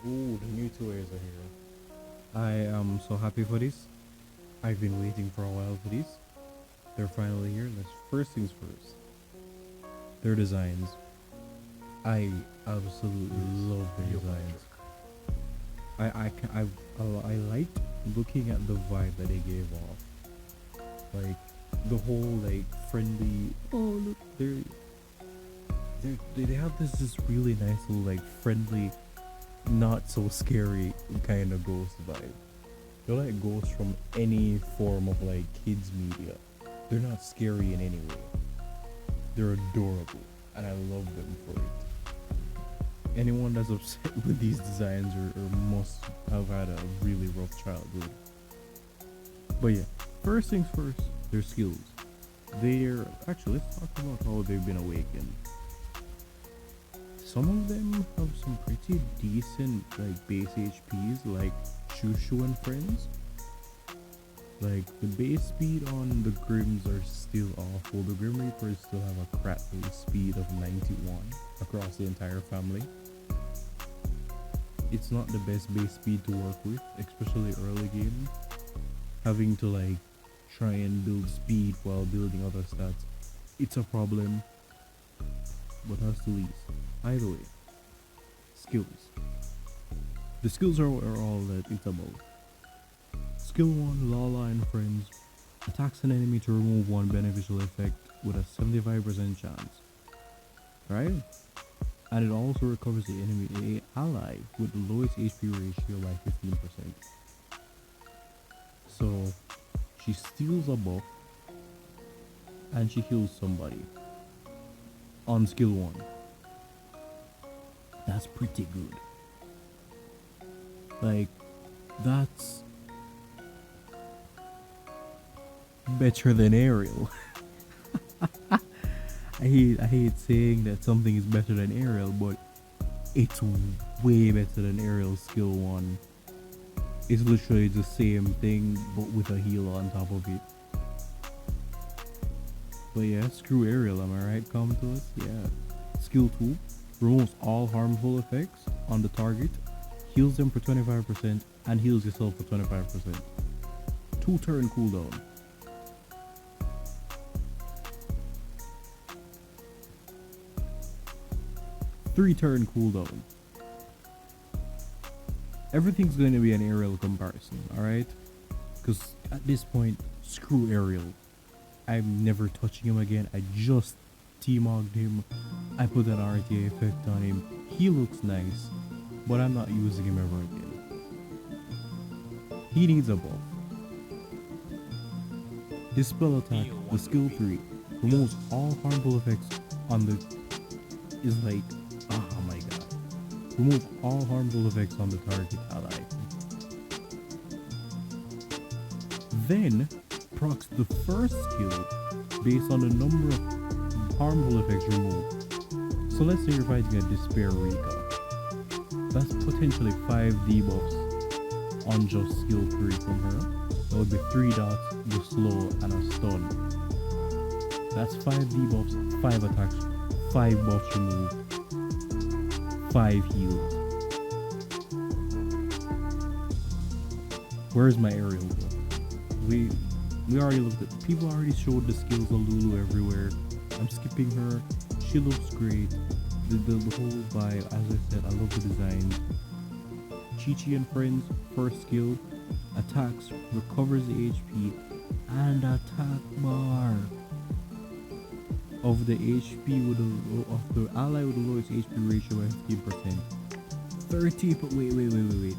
Ooh, the new toys are here. I am so happy for this. I've been waiting for a while for this. They're finally here. Let's first things first. Their designs. I absolutely love their designs. I liked looking at the vibe that they gave off. Like the whole like friendly. Oh look, they have this really nice little like friendly, not so scary kind of ghost vibe. They're like ghosts from any form of like kids media. They're not scary in any way. They're adorable, and I love them for it. Anyone that's upset with these designs or must have had a really rough childhood. But yeah, first things first, their skills. They're actually, let's talk about how they've been awakened. Some of them have some pretty decent like base HPs, like Shushu and friends. Like the base speed on the Grims are still awful. The Grim Reapers still have a crap base speed of 91 across the entire family. It's not the best base speed to work with, especially early game. Having to like try and build speed while building other stats, it's a problem. But that's the least. Either way, skills. The skills are all that it's about. Skill 1, Lala and Friends. Attacks an enemy to remove one beneficial effect with a 75% chance. Right? And it also recovers the enemy ally with the lowest HP ratio by 15%. So, she steals a buff and she heals somebody on skill 1. That's pretty good. Like, that's better than Ariel. I hate saying that something is better than Ariel, but it's way better than Ariel's skill 1. It's literally the same thing, but with a heal on top of it. But yeah, screw Ariel, am I right? Come to us? Yeah. Skill 2. Removes all harmful effects on the target, heals them for 25%, and heals yourself for 25%. 2-turn cooldown. Three-turn cooldown. Everything's going to be an Ariel comparison, alright? Because at this point, screw Ariel. I'm never touching him again. I just T-mogged him. I put an RTA effect on him. He looks nice, but I'm not using him ever again. He needs a buff. His spell attack, the skill 3, removes all harmful effects on the... is like... oh my god. Remove all harmful effects on the target ally. Then, procs the first skill based on the number of harmful effects removed. So let's say you're fighting a Despair Rika. That's potentially 5 debuffs on just skill 3 from her. That would be 3 dots, the slow, and a stun. That's 5 debuffs, 5 attacks, 5 buffs removed, 5 heals. Where's my Ariel buff? We already looked at, people already showed the skills of Lulu everywhere. I'm skipping her. She looks great. The whole vibe, as I said, I love the designs. Chi-Chi and Friends, first skill, attacks, recovers the HP, and attack bar of the HP with of the ally with the lowest HP ratio by 15%. 30, but wait.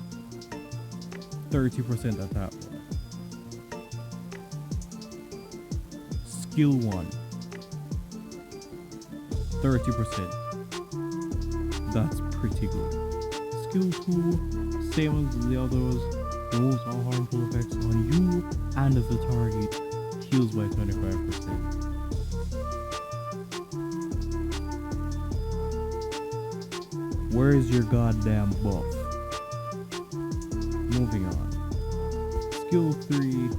30% attack bar. Skill 1, 30%. That's pretty good. Skill 2, same as the others, removes all harmful effects on you and as the target, heals by 25%. Where is your goddamn buff? Moving on. Skill 3,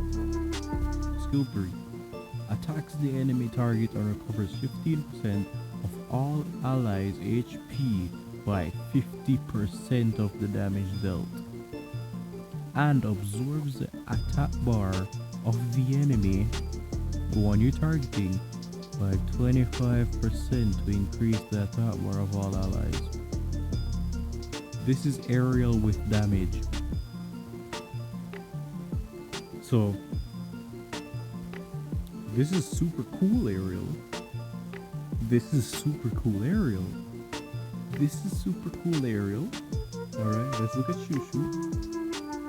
attacks the enemy target and recovers 15% of all allies' HP by 50% of the damage dealt, and absorbs the attack bar of the enemy, the one you're targeting, by 25% to increase the attack bar of all allies. This is aerial with damage. So this is super cool aerial. This is super cool aerial. This is super cool aerial. Alright, let's look at Shushu.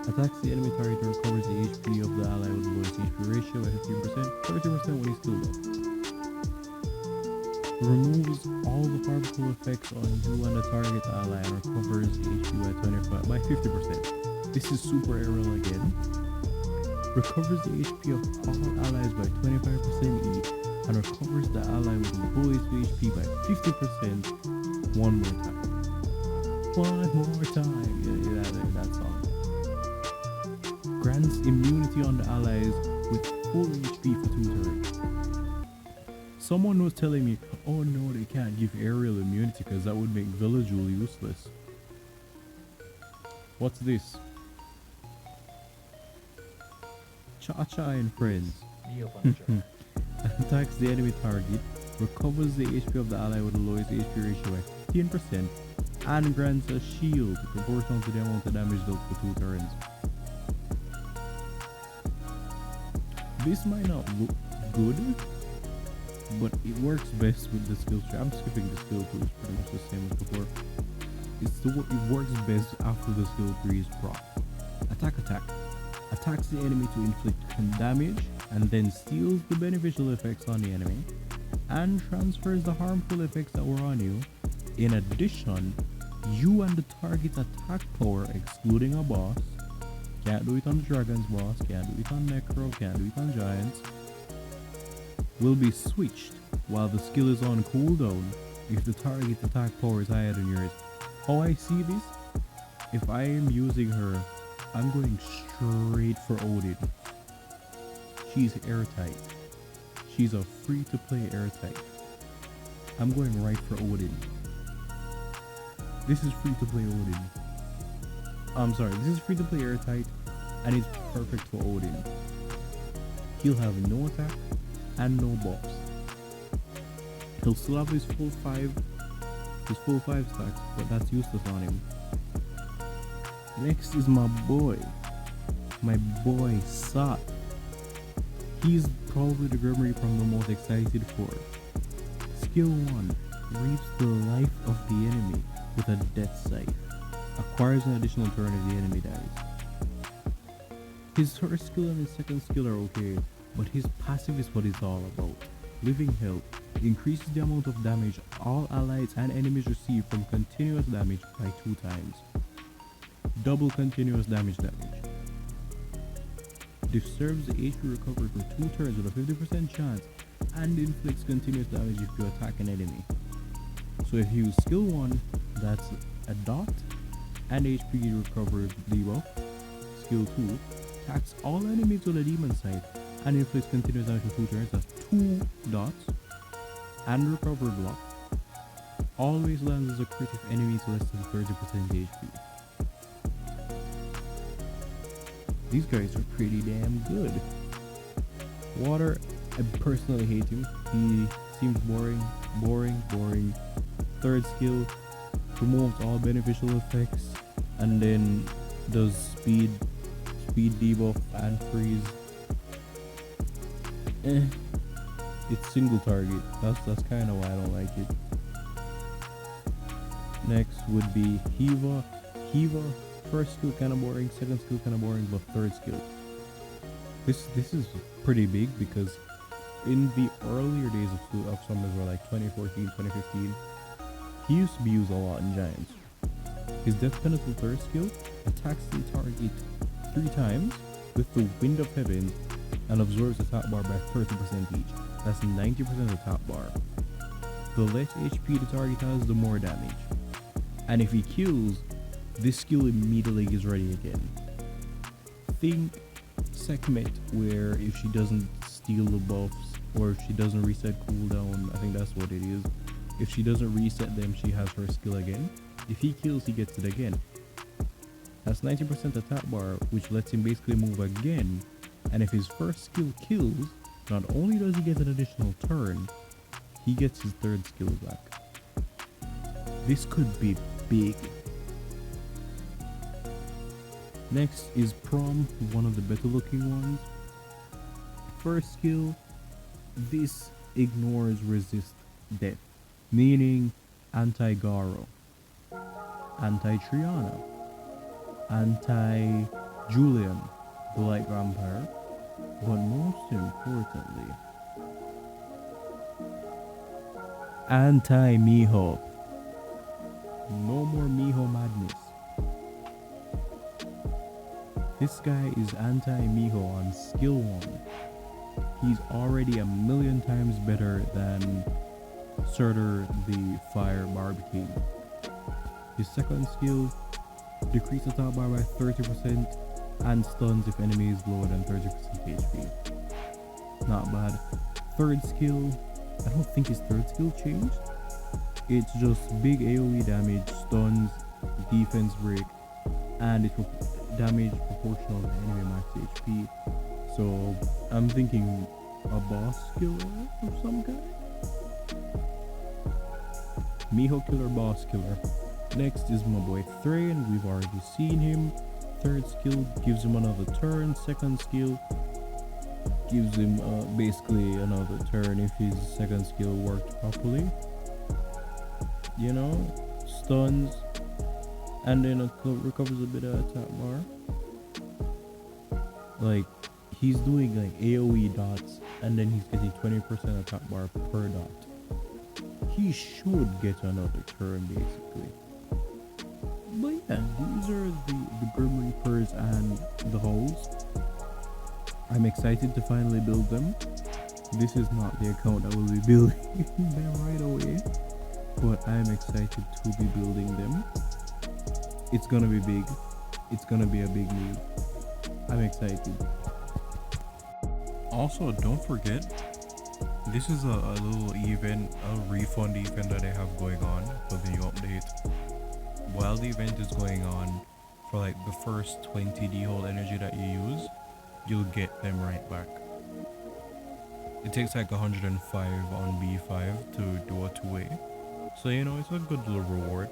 Attacks the enemy target and recovers the HP of the ally with the lowest HP ratio at 15%, 30% when he's still low. Removes all the harmful effects on you and the target ally and recovers the HP by 50%. This is super aerial again. Recovers the HP of all allies by 25% each and recovers the ally with the lowest HP by 50% one more time. One more time. Yeah, that song. Grants immunity on the allies with full HP for 2 turns. Someone was telling me, oh no, they can't give aerial immunity because that would make Villagewell useless. What's this? Cha-Cha and Friends. Attacks the enemy target, recovers the HP of the ally with the lowest HP ratio at 15%, and grants a shield proportional to the amount of damage dealt for 2 turns. This might not look good, but it works best with the skill tree. I'm skipping the skill tree, it's pretty much the same as before. It works best after the skill tree is proc. Attack. Attacks the enemy to inflict damage and then steals the beneficial effects on the enemy and transfers the harmful effects that were on you. In addition, you and the target's attack power, excluding a boss, can't do it on the dragon's boss, can't do it on necro, can't do it on giants, will be switched while the skill is on cooldown if the target's attack power is higher than yours. How I see this, if I am using her, I'm going straight for Odin. She's airtight. She's a free-to-play airtight. I'm going right for Odin. This is free-to-play Odin. I'm sorry, this is free-to-play airtight, and it's perfect for Odin. He'll have no attack and no buffs. He'll still have his full 5 stacks, but that's useless on him. Next is my boy Sat. He's probably the Grim Reaper I'm the most excited for. Skill 1 reaps the life of the enemy with a death scythe. Acquires an additional turn if the enemy dies. His first skill and his second skill are okay, but his passive is what it's all about. Living Hell increases the amount of damage all allies and enemies receive from continuous damage by 2 times. Double continuous damage. Disturbs the HP recovery for 2 turns with a 50% chance and inflicts continuous damage if you attack an enemy. So if you use skill 1, that's a dot and HP recovery debuff. Skill 2 attacks all enemies with a demon sight and inflicts continuous damage for 2 turns. That's 2 dots and recovery block. Always lands as a crit if enemies less than 30% HP. These guys are pretty damn good. Water, I personally hate him. He seems boring. Third skill, removes all beneficial effects and then does speed debuff and freeze. It's single target. That's kind of why I don't like it. Next would be Hiva. First skill kind of boring, second skill kind of boring, but third skill. This is pretty big because in the earlier days of Summers, were like 2014, 2015, he used to be used a lot in Giants. His Death Penalty third skill attacks the target 3 times with the Wind of Heaven and absorbs the top bar by 30% each. That's 90% of the top bar. The less HP the target has, the more damage. And if he kills, this skill immediately gets ready again. Think Sekhmet, where if she doesn't steal the buffs or if she doesn't reset cooldown, I think that's what it is. If she doesn't reset them, she has her skill again. If he kills, he gets it again. That's 90% attack bar, which lets him basically move again. And if his first skill kills, not only does he get an additional turn, he gets his third skill back. This could be big. Next is Prom, one of the better looking ones. First skill, this ignores resist death, meaning anti-Garo, anti-Triana, anti-Julian, the Light Vampire, but most importantly, anti-Miho. No more Miho madness. This guy is anti-Miho on skill 1. He's already a million times better than Surtur the Fire Barbicane. His second skill, decrease attack bar by 30% and stuns if enemy is lower than 30% HP. Not bad. Third skill, I don't think his third skill changed. It's just big AoE damage, stuns, defense break, and it's damage proportional to enemy max HP. So I'm thinking a boss skill of some kind. Miho killer, boss killer. Next is my boy Thrain. We've already seen him. Third skill gives him another turn. Second skill gives him basically another turn if his second skill worked properly. You know, stuns, and then it recovers a bit of attack bar. Like, he's doing like AoE dots, and then he's getting 20% attack bar per dot. He should get another turn basically. But yeah, these are the Grim Reapers and the Howls. I'm excited to finally build them. This is not the account that will be building them right away, but I'm excited to be building them. It's gonna be big. It's gonna be a big move. I'm excited. Also, don't forget, this is a little event, a refund event that I have going on for the new update. While the event is going on, for like the first 20 D-hole energy that you use, you'll get them right back. It takes like 105 on B5 to do a 2-way. So you know, it's a good little reward.